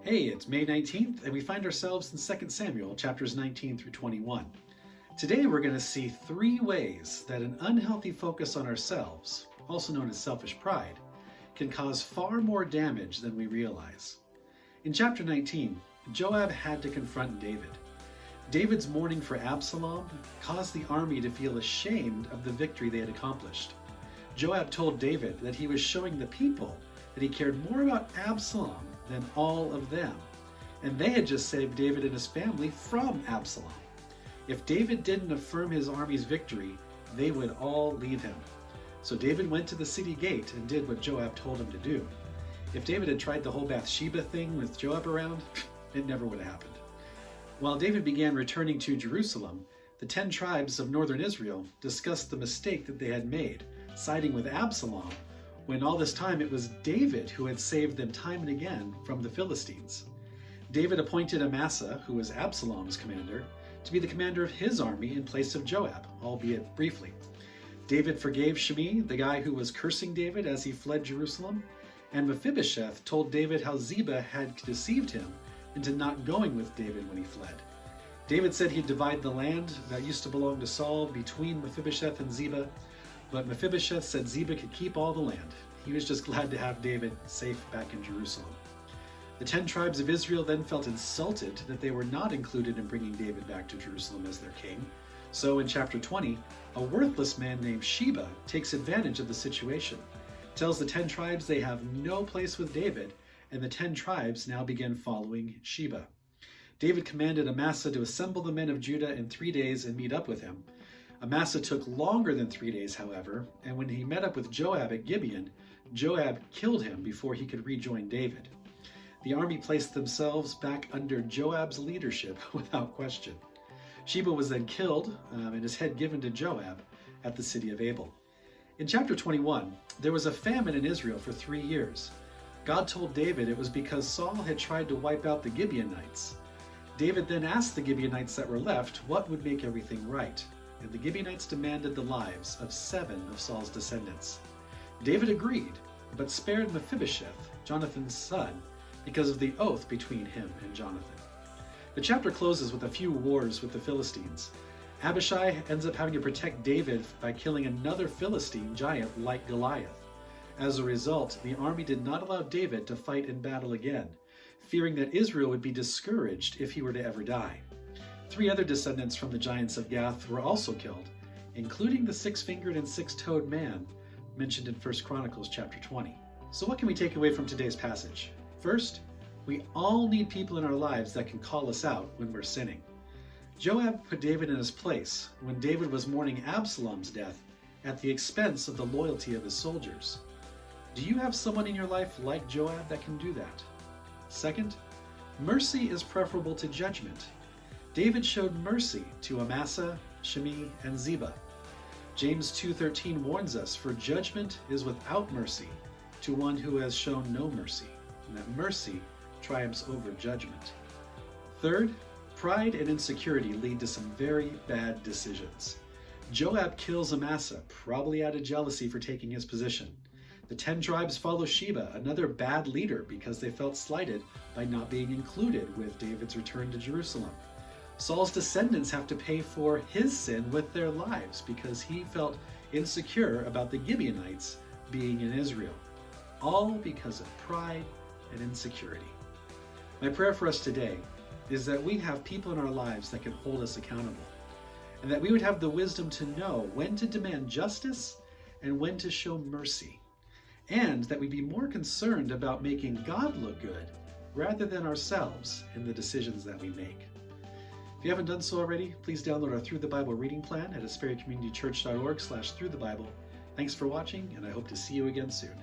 Hey, it's May 19th, and we find ourselves in 2 Samuel chapters 19 through 21. Today we're going to see three ways that an unhealthy focus on ourselves, also known as selfish pride, can cause far more damage than we realize. In chapter 19, Joab had to confront David. David's mourning for Absalom caused the army to feel ashamed of the victory they had accomplished. Joab told David that he was showing the people that he cared more about Absalom than all of them, and they had just saved David and his family from Absalom. If David didn't affirm his army's victory, they would all leave him. So David went to the city gate and did what Joab told him to do. If David had tried the whole Bathsheba thing with Joab around, it never would have happened. While David began returning to Jerusalem, the 10 tribes of northern Israel discussed the mistake that they had made, siding with Absalom, when all this time it was David who had saved them time and again from the Philistines. David appointed Amasa, who was Absalom's commander, to be the commander of his army in place of Joab, albeit briefly. David forgave Shimei, the guy who was cursing David as he fled Jerusalem, and Mephibosheth told David how Ziba had deceived him into not going with David when he fled. David said he'd divide the land that used to belong to Saul between Mephibosheth and Ziba, but Mephibosheth said Ziba could keep all the land. He was just glad to have David safe back in Jerusalem. The 10 tribes of Israel then felt insulted that they were not included in bringing David back to Jerusalem as their king. So in chapter 20, a worthless man named Sheba takes advantage of the situation, tells the 10 tribes they have no place with David, and the 10 tribes now begin following Sheba. David commanded Amasa to assemble the men of Judah in 3 days and meet up with him. Amasa took longer than 3 days, however, and when he met up with Joab at Gibeon, Joab killed him before he could rejoin David. The army placed themselves back under Joab's leadership without question. Sheba was then killed and his head given to Joab at the city of Abel. In chapter 21, there was a famine in Israel for 3 years. God told David it was because Saul had tried to wipe out the Gibeonites. David then asked the Gibeonites that were left what would make everything right, and the Gibeonites demanded the lives of 7 of Saul's descendants. David agreed, but spared Mephibosheth, Jonathan's son, because of the oath between him and Jonathan. The chapter closes with a few wars with the Philistines. Abishai ends up having to protect David by killing another Philistine giant like Goliath. As a result, the army did not allow David to fight in battle again, fearing that Israel would be discouraged if he were to ever die. 3 other descendants from the giants of Gath were also killed, including the 6-fingered and 6-toed man mentioned in 1 Chronicles chapter 20. So what can we take away from today's passage? First, we all need people in our lives that can call us out when we're sinning. Joab put David in his place when David was mourning Absalom's death at the expense of the loyalty of his soldiers. Do you have someone in your life like Joab that can do that? Second, mercy is preferable to judgment. David showed mercy to Amasa, Shimei, and Ziba. James 2:13 warns us, "For judgment is without mercy to one who has shown no mercy, and that mercy triumphs over judgment." Third, pride and insecurity lead to some very bad decisions. Joab kills Amasa, probably out of jealousy for taking his position. The 10 tribes follow Sheba, another bad leader, because they felt slighted by not being included with David's return to Jerusalem. Saul's descendants have to pay for his sin with their lives because he felt insecure about the Gibeonites being in Israel, all because of pride and insecurity. My prayer for us today is that we have people in our lives that can hold us accountable, and that we would have the wisdom to know when to demand justice and when to show mercy, and that we'd be more concerned about making God look good rather than ourselves in the decisions that we make. If you haven't done so already, please download our Through the Bible reading plan at aspericommunitychurch.org/throughthebible. Thanks for watching, and I hope to see you again soon.